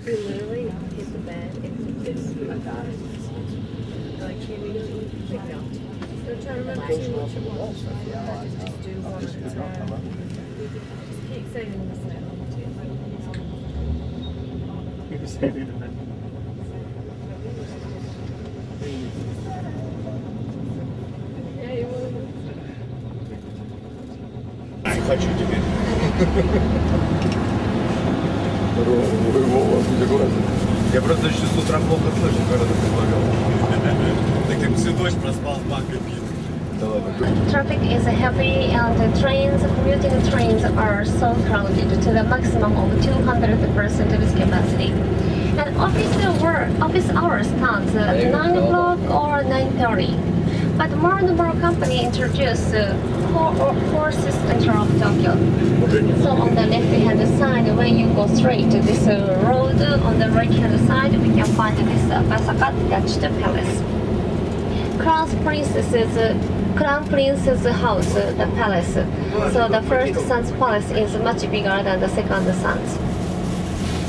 We literally hit the bed and this like that. Like, can we go eat? Like, no. I'm trying to remember too much it was. Just do one at a time. Just keep saying this now. You can say it in a minute. Yeah, you will. I хочу тебе. Я просто еще с утра плохо слышу, когда ты предлагал. Так ты всю ночь проспал с банкой пить. Да ладно. Traffic is heavy and the trains, commuting trains are so crowded to the maximum of 200% of its capacity. And office hours starts at 9 o'clock or 9:30. But more and more companies introduce four systems of Tokyo. So on the left-hand side, when you go straight to this road, on the right-hand side, we can find this Akasaka Detached Palace. Crown Prince's house, the palace. So the first son's palace is much bigger than the second son's.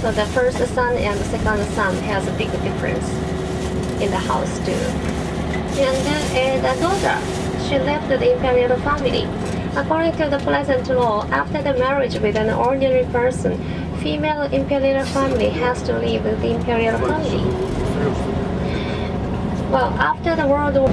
So the first son and the second son has a big difference in the house too. And the daughter, she left the imperial family. According to the present law, after the marriage with an ordinary person, female imperial family has to leave the imperial family. Well, after the World War,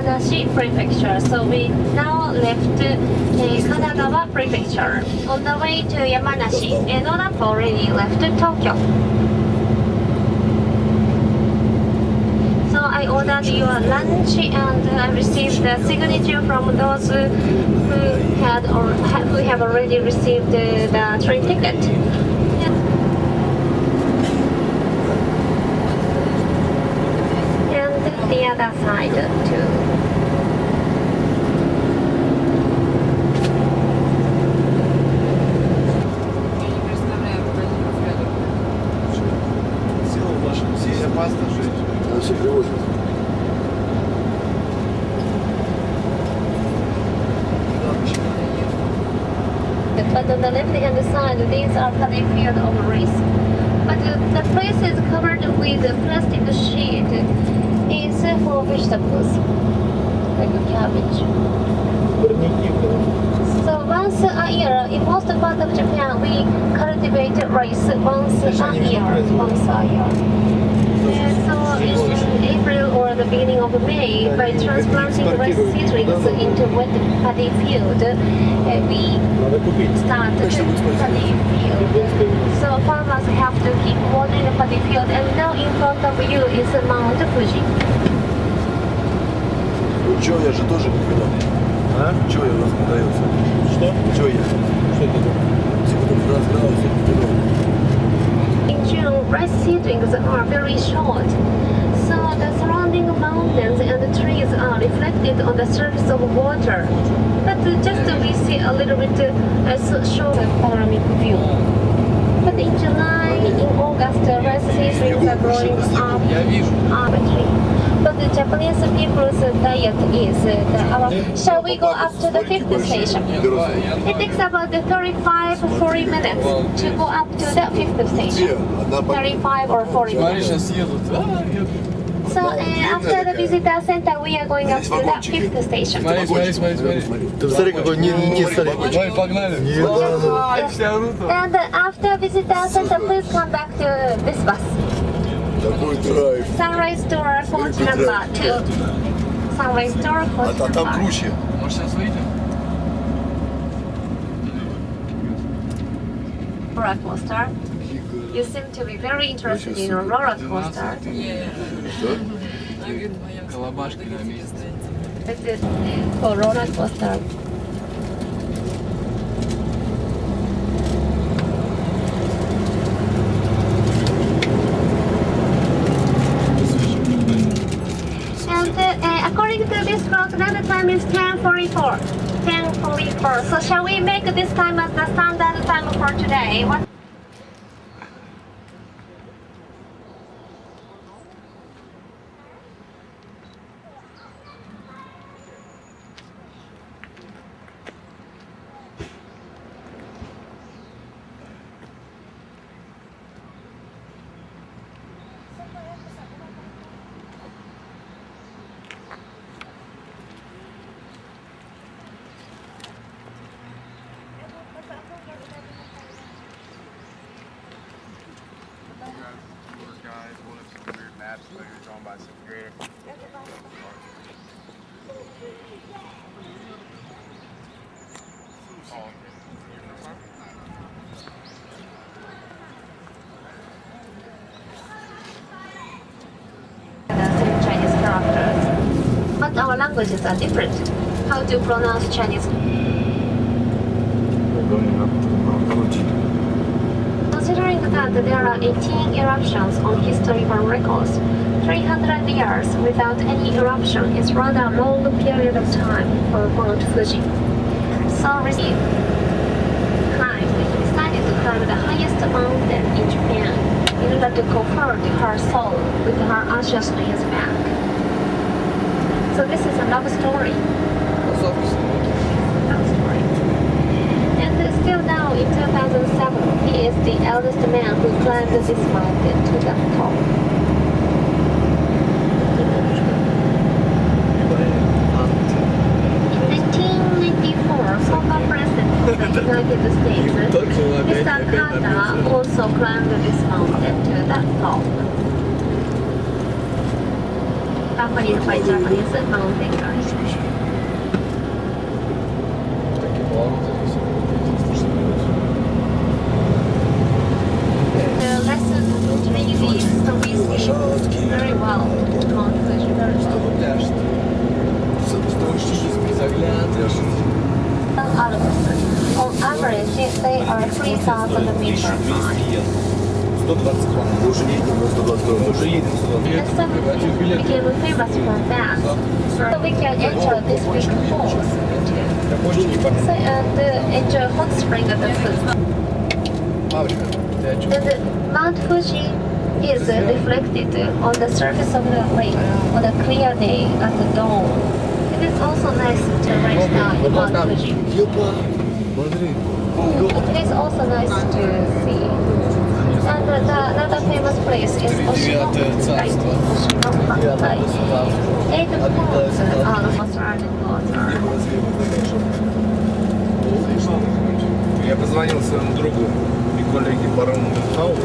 Yamanashi Prefecture. So we now left Kanagawa Prefecture. On the way to Yamanashi, Enola already left Tokyo. So I ordered your lunch and received the signature from those who have already received the train ticket. And the other side too. Все привозят. But on the left-hand side, these are paddy field of rice. But the place is covered with a plastic sheet. It's for vegetables, like cabbage. So once a year, in most parts of Japan, we cultivate rice once a year. And so in April or the beginning of May, by transplanting rice seedlings into wet paddy field, we start paddy field. So farmers have to keep watering the paddy field. And now in front of you is Mount Fuji. Чоя же тоже не продается. А? Чоя у нас продается. Что? Чоя. Что это такое? Типа там 12 градусов. In June, rice seedlings are very short, so the surrounding mountains and the trees are reflected on the surface of water. But just we see a little bit short panoramic view. But in July, in August, rice seedlings are growing up a tree. But the Japanese people's diet is shall we go up to the fifth station? It takes about 35-40 minutes to go up to the fifth station. 35 or 40 minutes. So after the visitor center, we are going up to the fifth station. Смотри. Ты посмотри, какой не старик. Давай, погнали. And after visitor center, please come back to this bus. Такой драйв. Sunrise Store, coach number 2. Sunrise Store, coach А там number. круче. Может, сейчас выйдем? Roller coaster. You seem to be very interested in a roller coaster. Колобашки на месте. This is for roller coaster. And according to this clock, now the time is 10:44. 10:44. So shall we make this time as the standard time for today? What? Guys, we'll have some weird maps that you're drawn by some creator. Same Chinese characters. But our languages are different. How to pronounce Chinese? Considering that there are 18 eruptions on historical records, 300 years without any eruption is rather a long period of time for Mount Fuji. So recently, we decided to climb the highest mountain in Japan in order to comfort her soul with her ashes on his back. So this is a love story. Love story. And still now in 2007, he is the eldest man who climbed this mountain to the top. In 1994, former president of the United States, Mr. Carter, also climbed this mountain to the top. Accompanied by Japanese mountain guides. The lesson really is to visit very well Mount Fuji, very are 3,000 meters high. 120 км. Мы уже едем на 122. Уже едем сюда. And some became famous for that. So we can enter this big falls into. Так очень не понятно. So, and enjoy hot spring at the foot. Маврика, ты о чем? And Mount Fuji is reflected on the surface of the lake on a clear day at the dawn. It is also nice to race down in Mount Fuji. Епа, смотри. It is also nice to see. And another famous place is Yoshidaguchi. Eight falls are the most running water. Я позвонил своему другу и коллеге барону Мюнхгаузу.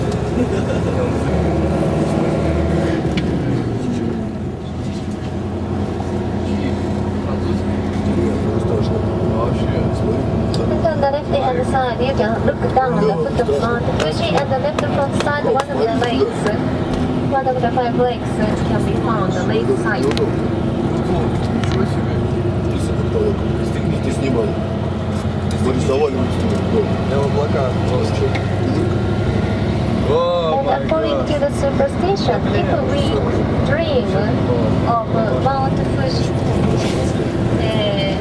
And on the left-hand side, you can look down the foot of Mount Fuji, and the left front side, one of the lakes. One of the 5 lakes can be found on the lake side. Ничего себе. Ты снимай. Нарисовали мы Я в облаках просто. And according to the superstition, people dream of Mount Fuji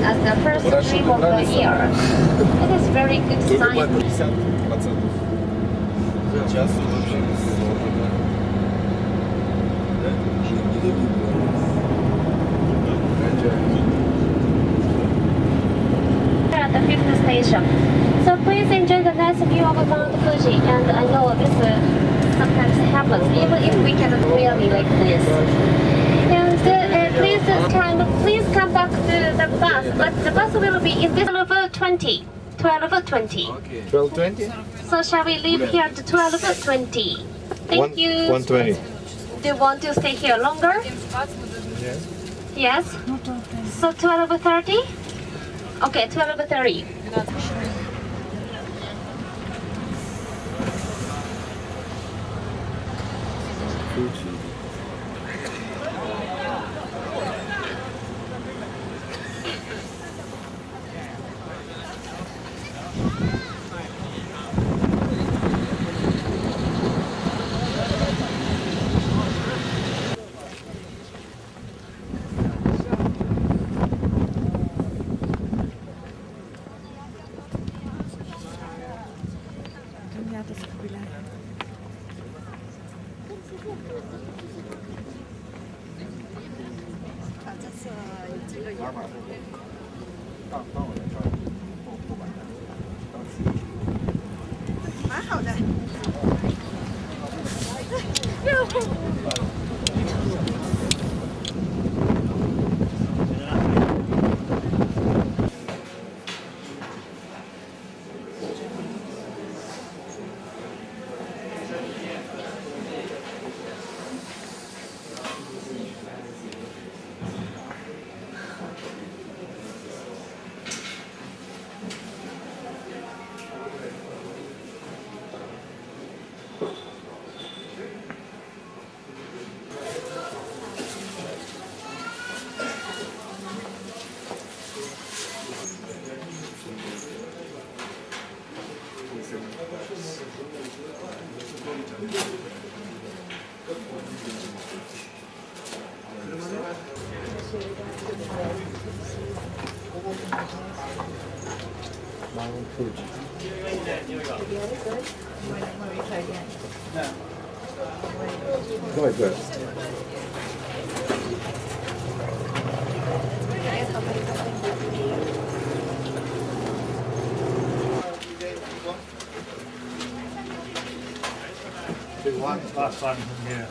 as the first dream of the year. It is very good sign. 50%. Сейчас вообще We're at the 5th station. So please enjoy the nice view of Mount Fuji. And I know this sometimes happens, even if we cannot clearly like this. And please come back to the bus. But the bus will be in this 12:20. 12:20. 12:20? So shall we leave here at 12:20? Thank you. 120. Do you want to stay here longer? Yes. So 12:30? Okay, 12:30. Mount Fuji. Давай, давай. Last time from here.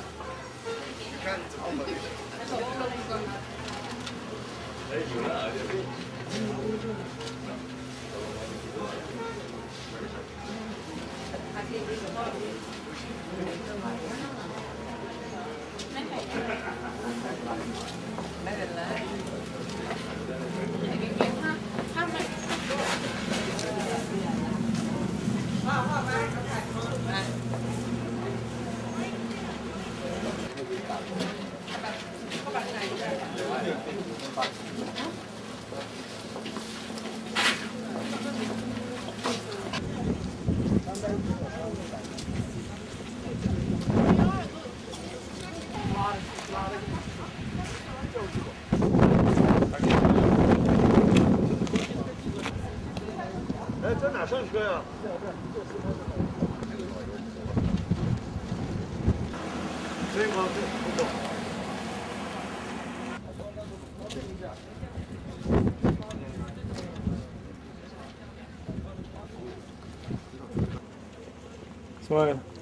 이거야. 저희 뭐 앞에 Smile.